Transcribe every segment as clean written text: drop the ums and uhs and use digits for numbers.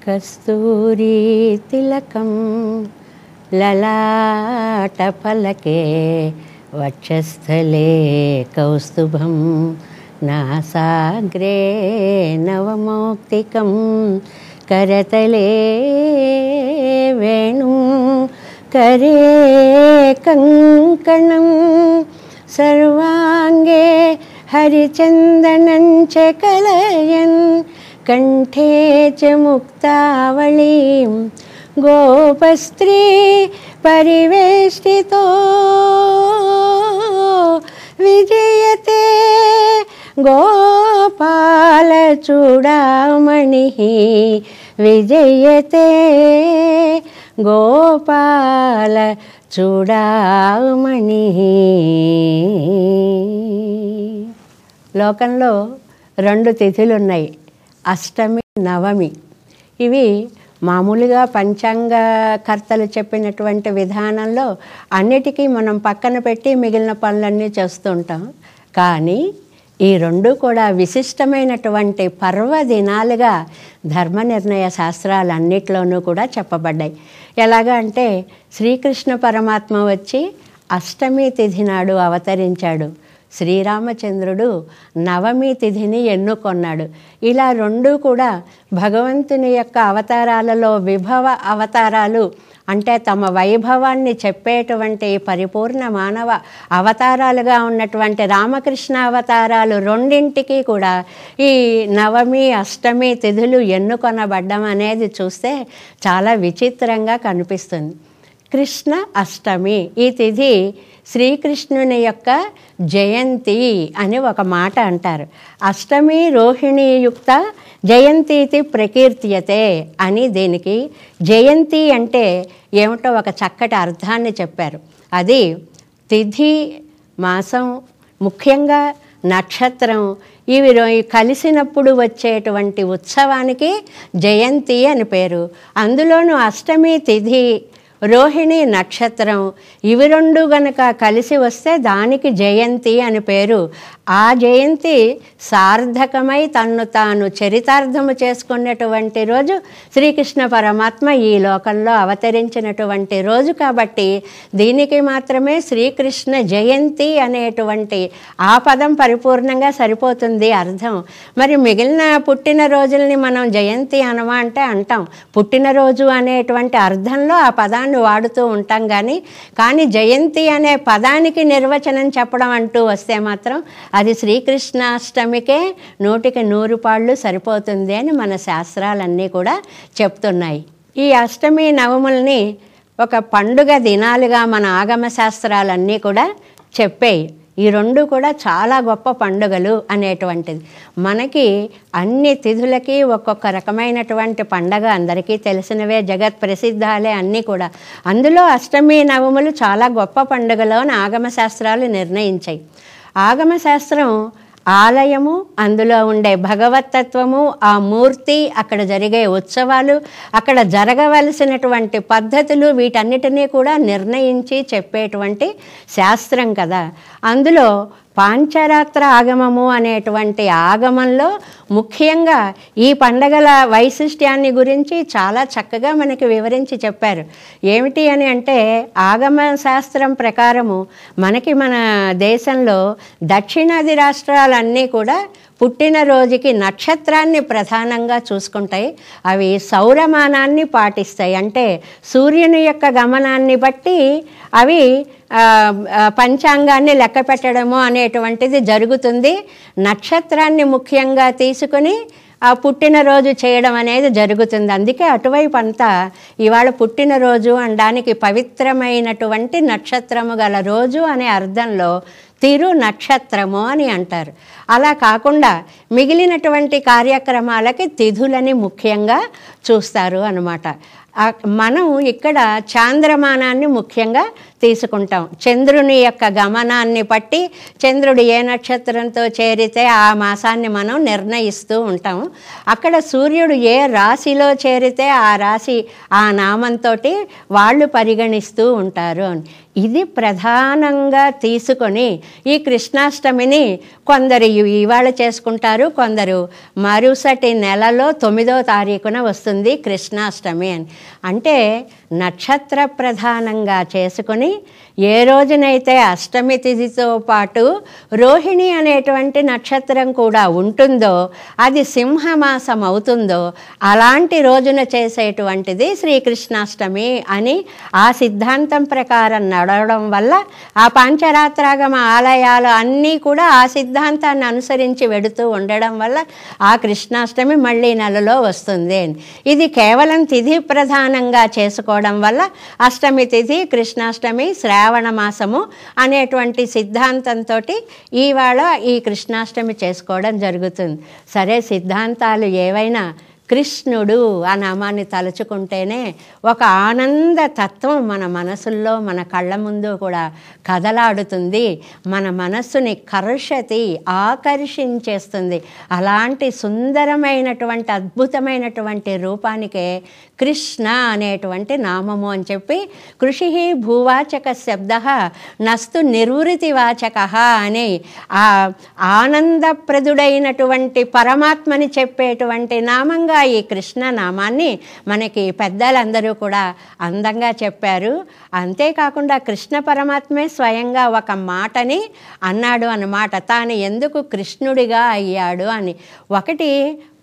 కస్తూరీ తిలకం లలాటఫలకే వక్షస్థలే కౌస్తుభం నాసాగ్రే నవమౌక్తికం కరతలే వేణుం करे कंकणं सर्वांगे हरिचंदनं च कलयन् कंठे च मुक्तावलीं गोपस्त्री परिवेष्टितो विजयते गोपालचूडामणिः विजयते గోపాల చూడామణి. లోకంలో 2 తిథులు ఉన్నాయి, అష్టమి నవమి. ఇవి మామూలుగా పంచాంగ కర్తలు చెప్పినటువంటి విధానంలో అన్నిటికీ మనం పక్కన పెట్టి మిగిలిన పనులన్నీ చేస్తూ ఉంటాం. కానీ ఈ 2 కూడా విశిష్టమైనటువంటి పర్వదినాలుగా ధర్మ నిర్ణయ శాస్త్రాలన్నిట్లోనూ కూడా చెప్పబడ్డాయి. ఎలాగా అంటే శ్రీకృష్ణ పరమాత్మ వచ్చి అష్టమి తిథి నాడు అవతరించాడు, శ్రీరామచంద్రుడు నవమి తిథిని ఎన్నుకొన్నాడు. ఇలా 2 కూడా భగవంతుని యొక్క అవతారాలలో విభవ అవతారాలు అంటే తమ వైభవాన్ని చెప్పేటువంటి పరిపూర్ణ మానవ అవతారాలుగా ఉన్నటువంటి రామకృష్ణ అవతారాలు 2ంటికి కూడా ఈ నవమి అష్టమి తిథులు ఎన్నుకొనబడ్డం అనేది చూస్తే చాలా విచిత్రంగా కనిపిస్తుంది. కృష్ణ అష్టమి ఈ తిథి శ్రీకృష్ణుని యొక్క జయంతి అని ఒక మాట అంటారు. అష్టమి రోహిణీయుక్త జయంతీతి ప్రకీర్త్యతే అని దీనికి జయంతి అంటే ఏమిటో ఒక చక్కటి అర్థాన్ని చెప్పారు. అది తిథి, మాసం, ముఖ్యంగా నక్షత్రం ఇవి కలిసినప్పుడు వచ్చేటువంటి ఉత్సవానికి జయంతి అని పేరు. అందులోనూ అష్టమి తిథి, రోహిణి నక్షత్రం ఇవి 2 గనక కలిసి వస్తే దానికి జయంతి అని పేరు. ఆ జయంతి సార్థకమై తన్ను తాను చరితార్థము చేసుకున్నటువంటి రోజు శ్రీకృష్ణ పరమాత్మ ఈ లోకంలో అవతరించినటువంటి రోజు. కాబట్టి దీనికి మాత్రమే శ్రీకృష్ణ జయంతి అనేటువంటి ఆ పదం పరిపూర్ణంగా సరిపోతుంది అర్థం. మరి మిగిలిన పుట్టినరోజుల్ని మనం జయంతి అనమా అంటే అంటాం. పుట్టినరోజు అనేటువంటి అర్థంలో ఆ పదాన్ని వాడుతూ ఉంటాం. కానీ జయంతి అనే పదానికి నిర్వచనం చెప్పడం అంటూ వస్తే మాత్రం అది శ్రీకృష్ణాష్టమికే 100కి 100 పాళ్ళు సరిపోతుంది అని మన శాస్త్రాలన్నీ కూడా చెప్తున్నాయి. ఈ అష్టమి నవముల్ని ఒక పండుగ దినాలుగా మన ఆగమ శాస్త్రాలన్నీ కూడా చెప్పాయి. ఈ 2 కూడా చాలా గొప్ప పండుగలు అనేటువంటిది. మనకి అన్ని తిథులకి ఒక్కొక్క రకమైనటువంటి పండగ అందరికీ తెలిసినవే, జగత్ ప్రసిద్ధాలే అన్నీ కూడా. అందులో అష్టమి నవములు చాలా గొప్ప పండుగలు అని ఆగమ శాస్త్రాలు నిర్ణయించాయి. ఆగమ శాస్త్రం ఆలయము, అందులో ఉండే భగవతత్వము, ఆ మూర్తి, అక్కడ జరిగే ఉత్సవాలు, అక్కడ జరగవలసినటువంటి పద్ధతులు వీటన్నిటినీ కూడా నిర్ణయించి చెప్పేటువంటి శాస్త్రం కదా. అందులో పాంచరాత్ర ఆగమము అనేటువంటి ఆగమంలో ముఖ్యంగా ఈ పండగల వైశిష్ట్యాన్ని గురించి చాలా చక్కగా మనకి వివరించి చెప్పారు. ఏమిటి అని అంటే ఆగమ శాస్త్రం ప్రకారము మనకి మన దేశంలో దక్షిణాది రాష్ట్రాలన్నీ కూడా పుట్టినరోజుకి నక్షత్రాన్ని ప్రధానంగా చూసుకుంటాయి. అవి సౌరమానాన్ని పాటిస్తాయి. అంటే సూర్యుని యొక్క గమనాన్ని బట్టి అవి పంచాంగాన్ని లెక్క పెట్టడము అనేటువంటిది జరుగుతుంది. నక్షత్రాన్ని ముఖ్యంగా తీసుకుని ఆ పుట్టినరోజు చేయడం అనేది జరుగుతుంది. అందుకే అటువైపు అంతా ఇవాళ పుట్టినరోజు అనడానికి పవిత్రమైనటువంటి నక్షత్రము గల రోజు అనే అర్థంలో తిరు నక్షత్రము అని అంటారు. అలా కాకుండా మిగిలినటువంటి కార్యక్రమాలకి తిథులని ముఖ్యంగా చూస్తారు అన్నమాట. మనం ఇక్కడ చాంద్రమానాన్ని ముఖ్యంగా తీసుకుంటాం. చంద్రుని యొక్క గమనాన్ని బట్టి చంద్రుడు ఏ నక్షత్రంతో చేరితే ఆ మాసాన్ని మనం నిర్ణయిస్తూ ఉంటాం. అక్కడ సూర్యుడు ఏ రాశిలో చేరితే ఆ రాశి ఆ నామంతో వాళ్ళు పరిగణిస్తూ ఉంటారు. ఇది ప్రధానంగా తీసుకొని ఈ కృష్ణాష్టమిని కొందరు ఇవాళ చేసుకుంటారు, కొందరు మరుసటి నెలలో 9వ తారీఖున వస్తుంది కృష్ణాష్టమి అని. అంటే నక్షత్ర ప్రధానంగా చేసుకొని ఏ రోజునైతే అష్టమి తిథితో పాటు రోహిణి అనేటువంటి నక్షత్రం కూడా ఉంటుందో, అది సింహమాసం అవుతుందో, అలాంటి రోజున చేసేటువంటిది శ్రీకృష్ణాష్టమి అని ఆ సిద్ధాంతం ప్రకారం నడవడం వల్ల ఆ పంచరాత్రాగమ ఆలయాలు అన్నీ కూడా ఆ సిద్ధాంతాన్ని అనుసరించి వెడుతూ ఉండడం వల్ల ఆ కృష్ణాష్టమి మళ్ళీ నెలలో వస్తుంది. ఇది కేవలం తిథి ప్రధానంగా చేసుకోవడం వల్ల అష్టమి తిథి, కృష్ణాష్టమి, శ్రావణ మాసము అనేటువంటి సిద్ధాంతంతో ఇవాళ ఈ కృష్ణాష్టమి చేసుకోవడం జరుగుతుంది. సరే, సిద్ధాంతాలు ఏవైనా కృష్ణుడు ఆ నామాన్ని తలుచుకుంటేనే ఒక ఆనంద తత్వం మన మనసుల్లో మన కళ్ళ ముందు కూడా కదలాడుతుంది. మన మనస్సుని ఆకర్షించేస్తుంది. అలాంటి సుందరమైనటువంటి అద్భుతమైనటువంటి రూపానికే కృష్ణ అనేటువంటి నామము అని చెప్పి కృషి భూవాచక శబ్ద నస్తు నిర్వృతివాచక అని ఆ ఆనందప్రదుడైనటువంటి పరమాత్మని చెప్పేటువంటి నామంగా ఈ కృష్ణ నామాన్ని మనకి పెద్దలందరూ కూడా అందంగా చెప్పారు. అంతేకాకుండా కృష్ణ పరమాత్మే స్వయంగా ఒక మాటని అన్నాడు అన్నమాట, తాను ఎందుకు కృష్ణుడిగా అయ్యాడు అని.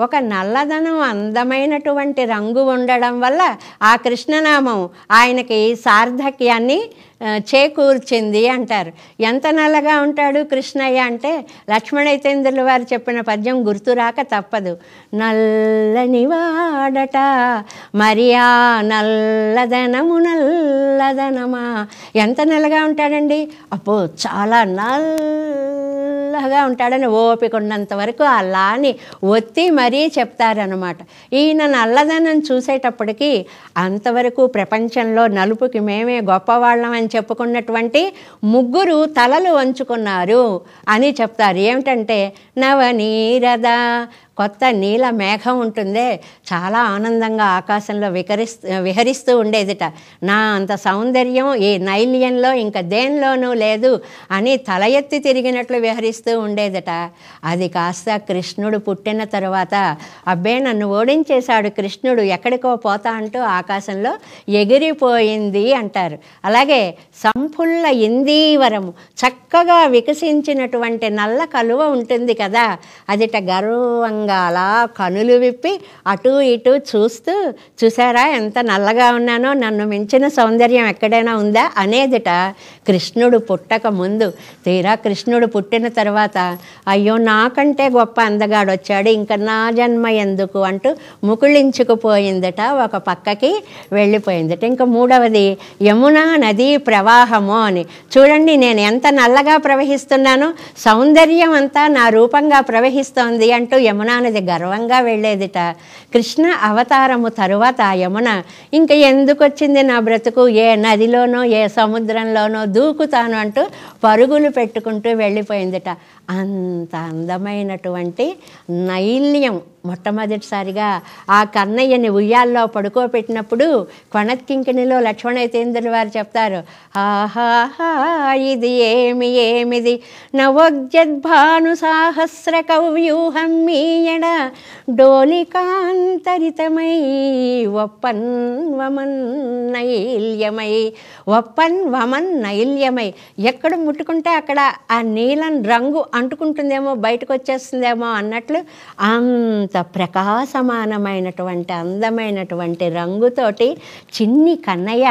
ఒక నల్లదనం అందమైనటువంటి రంగు ఉండడం వల్ల ఆ కృష్ణనామం ఆయనకి సార్థక్యాన్ని చేకూర్చింది అంటారు. ఎంత నల్లగా ఉంటాడు కృష్ణయ్య అంటే లక్ష్మణైతేంద్రుల వారు చెప్పిన పద్యం గుర్తురాక తప్పదు. నల్లని వాడట మరి ఆ నల్లదనమా, ఎంత నల్లగా ఉంటాడండి, అబ్బో చాలా నల్లగా ఉంటాడని ఓపిక ఉన్నంత వరకు అలాని ఒత్తి మరీ చెప్తారనమాట. ఈయన నల్లదనం చూసేటప్పటికీ అంతవరకు ప్రపంచంలో నలుపుకి మేమే గొప్పవాళ్ళం అని చెప్పుకున్నటువంటి 3 తలలు వంచుకున్నారు అని చెప్తారు. ఏమిటంటే నవనీరద, కొత్త నీల మేఘం ఉంటుందే, చాలా ఆనందంగా ఆకాశంలో విహరిస్తూ ఉండేదిట. నా అంత సౌందర్యం ఈ నైల్యంలో ఇంకా దేనిలోనూ లేదు అని తల ఎత్తి తిరిగినట్లు విహరిస్తూ ఉండేదట. అది కాస్త కృష్ణుడు పుట్టిన తర్వాత అబ్బే నన్ను ఓడించేశాడు కృష్ణుడు, ఎక్కడికో పోతా అంటూ ఆకాశంలో ఎగిరిపోయింది అంటారు. అలాగే సంపుల్ల ఇందీవరము, చక్కగా వికసించినటువంటి నల్ల కలువ ఉంటుంది కదా, అదిట గర్వంగా అలా కనులు విప్పి అటు ఇటు చూసారా ఎంత నల్లగా ఉన్నానో, నన్ను మించిన సౌందర్యం ఎక్కడైనా ఉందా అనేదిట కృష్ణుడు పుట్టక ముందు. తీరా కృష్ణుడు పుట్టిన తర్వాత అయ్యో నాకంటే గొప్ప అందగాడు వచ్చాడు, ఇంకా నా జన్మ ఎందుకు అంటూ ముకుళించుకుపోయిందట, ఒక పక్కకి వెళ్ళిపోయిందట. ఇంకా 3వది యమునా నదీ ప్రవాహము అని. చూడండి నేను ఎంత నల్లగా ప్రవహిస్తున్నానో, సౌందర్యం అంతా నా రూపంగా ప్రవహిస్తోంది అంటూ యమునా నది గర్వంగా వెళ్ళేదిట. కృష్ణ అవతారము తరువాత ఆ యమున ఇంక ఎందుకు వచ్చింది నా బ్రతుకు, ఏ నదిలోనో ఏ సముద్రంలోనో దూకుతాను అంటూ పరుగులు పెట్టుకుంటూ వెళ్ళిపోయిందిట. అంత అందమైనటువంటి నైల్యం మొట్టమొదటిసారిగా ఆ కన్నయ్యని ఉయ్యాల్లో పడుకోబెట్టినప్పుడు కొణత్కింకిణిలో లక్ష్మణైతేంద్రుల వారు చెప్తారు, ఆహాహా ఇది ఏమిది నవోజ్జద్భాను సాహస్ర కవ్యూహం మీయడ డోలికాంతరితమై ఒప్పన్ వమన్ నైల్యమై ఎక్కడ ముట్టుకుంటే అక్కడ ఆ నీలం రంగు అంటుకుంటుందేమో, బయటకు వచ్చేస్తుందేమో అన్నట్లు అంత ప్రకాశమానమైనటువంటి అందమైనటువంటి రంగుతోటి చిన్ని కన్నయ్య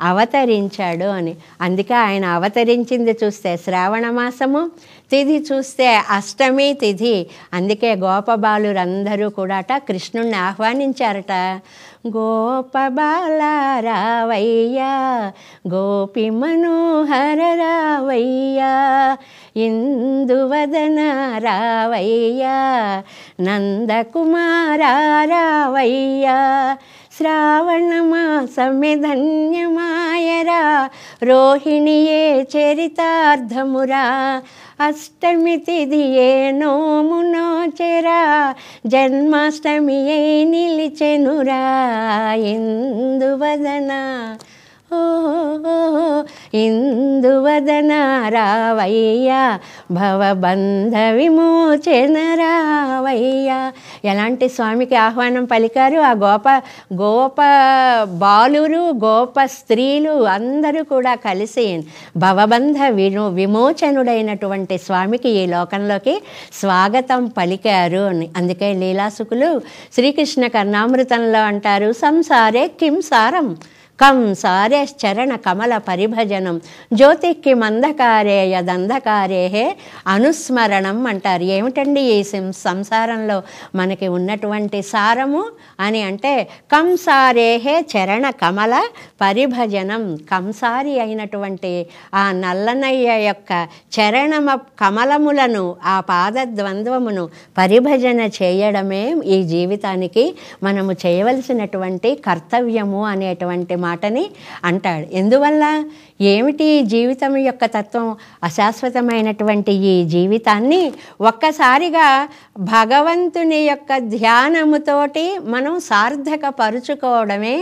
అవతరించాడు అని. అందుకే ఆయన అవతరించింది చూస్తే శ్రావణ మాసము, తిథి చూస్తే అష్టమి తిథి. అందుకే గోపబాలురందరూ కూడాట కృష్ణుణ్ణి ఆహ్వానించారట. గోపబాల రావయ్యా, గోపి మనోహర రావయ్యా, ఇందువదన రావయ్యా, నందకుమార రావయ్యా, శ్రావణమాసమే ధన్యమాయరా రోహిణియే చరితార్థమురా అష్టమి తిథియే నోము నోచెరా జన్మాష్టమియే నిలిచెనురా ఇందువదన ఇందువదన రావయ్యా భవబంధ విమోచన రావయ్యా. ఎలాంటి స్వామికి ఆహ్వానం పలికారు ఆ గోప బాలురు గోప స్త్రీలు అందరూ కూడా కలిసి భవబంధ విమోచనుడైనటువంటి స్వామికి ఈ లోకంలోకి స్వాగతం పలికారు అని. అందుకే లీలాసుకులు శ్రీకృష్ణ కర్ణామృతంలో అంటారు, సంసారే కిం సారం కం సారేశ్చరణ కమల పరిభజనం జ్యోతికి మందకారే యదంధకారే అనుస్మరణం అంటారు. ఏమిటండి ఈ సంసారంలో మనకి ఉన్నటువంటి సారము అని అంటే కంసారేహే చరణ కమల పరిభజనం. కంసారి అయినటువంటి ఆ నల్లనయ్య యొక్క చరణమ కమలములను ఆ పాదద్వంద్వమును పరిభజన చేయడమే ఈ జీవితానికి మనము చేయవలసినటువంటి కర్తవ్యము అనేటువంటి మాటని అంటాడు. ఎందువల్ల ఏమిటి జీవితం యొక్క తత్వం? అశాశ్వతమైనటువంటి ఈ జీవితాన్ని ఒక్కసారిగా భగవంతుని యొక్క ధ్యానముతోటి మనం సార్థకపరుచుకోవడమే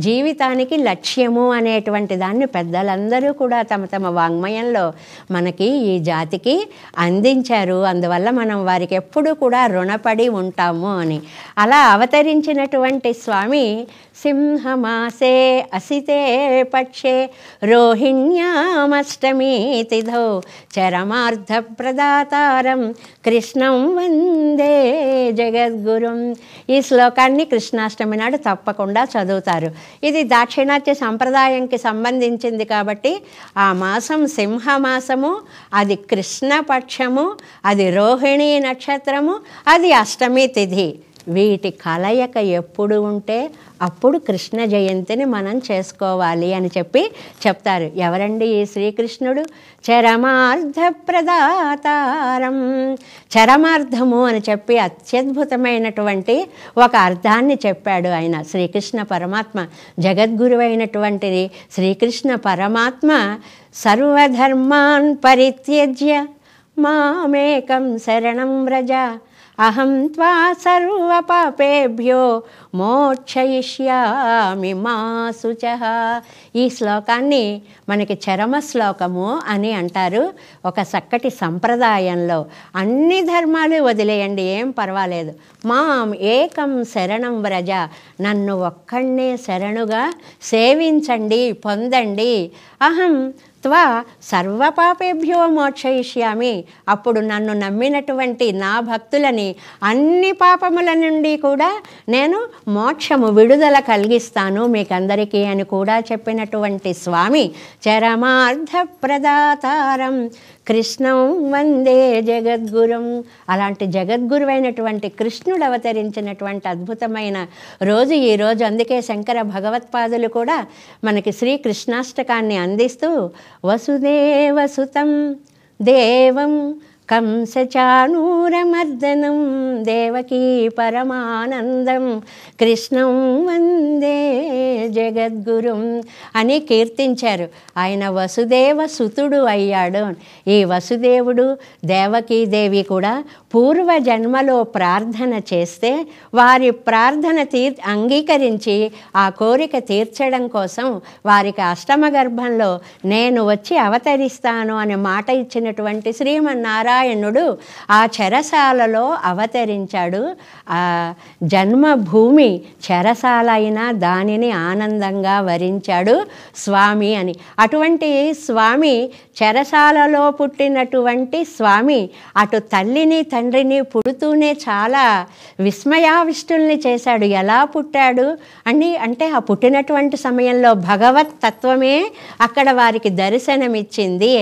జీవితానికి లక్ష్యము అనేటువంటి దాన్ని పెద్దలందరూ కూడా తమ తమ వాంగ్మయంలో మనకి ఈ జాతికి అందించారు. అందువల్ల మనం వారికి ఎప్పుడూ కూడా రుణపడి ఉంటాము అని. అలా అవతరించినటువంటి స్వామి సింహమాసే అసితే పక్షే రోహిణ్యామష్టమీ తిథౌ చరమార్థ ప్రదాతారం కృష్ణం వందే జగద్గురుం. ఈ శ్లోకాన్ని కృష్ణాష్టమి నాడు తప్పకుండా చదువుతారు. ఇది దాక్షిణాత్య సంప్రదాయంకి సంబంధించింది కాబట్టి ఆ మాసం సింహమాసము, అది కృష్ణపక్షము, అది రోహిణీ నక్షత్రము, అది అష్టమి తిథి. వీటి కలయిక ఎప్పుడు ఉంటే అప్పుడు కృష్ణ జయంతిని మనం చేసుకోవాలి అని చెప్తారు. ఎవరండి ఈ శ్రీకృష్ణుడు? చరమార్థ ప్రదాతారం. చరమార్థము అని చెప్పి అత్యద్భుతమైనటువంటి ఒక అర్థాన్ని చెప్పాడు ఆయన శ్రీకృష్ణ పరమాత్మ. జగద్గురువైనటువంటిది శ్రీకృష్ణ పరమాత్మ సర్వధర్మాన్ పరిత్యజ్య మామేకం శరణం వ్రజ అహం త్వా సర్వపాపేభ్యో మోక్షయిష్యామి మా శుచః. ఈ శ్లోకాన్ని మనకి చరమ శ్లోకము అని అంటారు. ఒక చక్కటి సంప్రదాయంలో అన్ని ధర్మాలు వదిలేయండి, ఏం పర్వాలేదు, మాం ఏకం శరణం వ్రజ, నన్ను ఒక్కడే శరణుగా సేవించండి, పొందండి. అహం త్వా సర్వపాపేభ్యో మోక్షయిష్యామి, అప్పుడు నన్ను నమ్మినటువంటి నా భక్తులని అన్ని పాపముల నుండి కూడా నేను మోక్షము విడుదల కలిగిస్తాను మీకందరికీ అని కూడా చెప్పినటువంటి స్వామి చరమార్థ ప్రదాతారం కృష్ణం వందే జగద్గురుం. అలాంటి జగద్గురువైనటువంటి కృష్ణుడు అవతరించినటువంటి అద్భుతమైన రోజు ఈరోజు. అందుకే శంకర భగవత్పాదులు కూడా మనకి శ్రీకృష్ణాష్టకాన్ని అందిస్తూ వసుదేవసుతం దేవం కంసచానూరమర్దనం దేవకీ పరమానందం కృష్ణం వందే జగద్గురుం అని కీర్తించారు. ఆయన వసుదేవ సుతుడు అయ్యాడు. ఈ వసుదేవుడు దేవకీదేవి కూడా పూర్వజన్మలో ప్రార్థన చేస్తే వారి ప్రార్థన అంగీకరించి ఆ కోరిక తీర్చడం కోసం వారికి అష్టమ గర్భంలో నేను వచ్చి అవతరిస్తాను అనే మాట ఇచ్చినటువంటి శ్రీమన్నారాయణుడు ఆ చెరసాలలో అవతరించాడు. ఆ జన్మభూమి చెరసాల అయినా దానిని ఆనందంగా వరించాడు స్వామి అని. అటువంటి స్వామి చెరసాలలో పుట్టినటువంటి స్వామి అటు తల్లిని తండ్రిని పుడుతూనే చాలా విస్మయావిష్టుల్ని చేశాడు. ఎలా పుట్టాడు అంటే ఆ పుట్టినటువంటి సమయంలో భగవత్ తత్వమే అక్కడ వారికి దర్శనమిచ్చింది.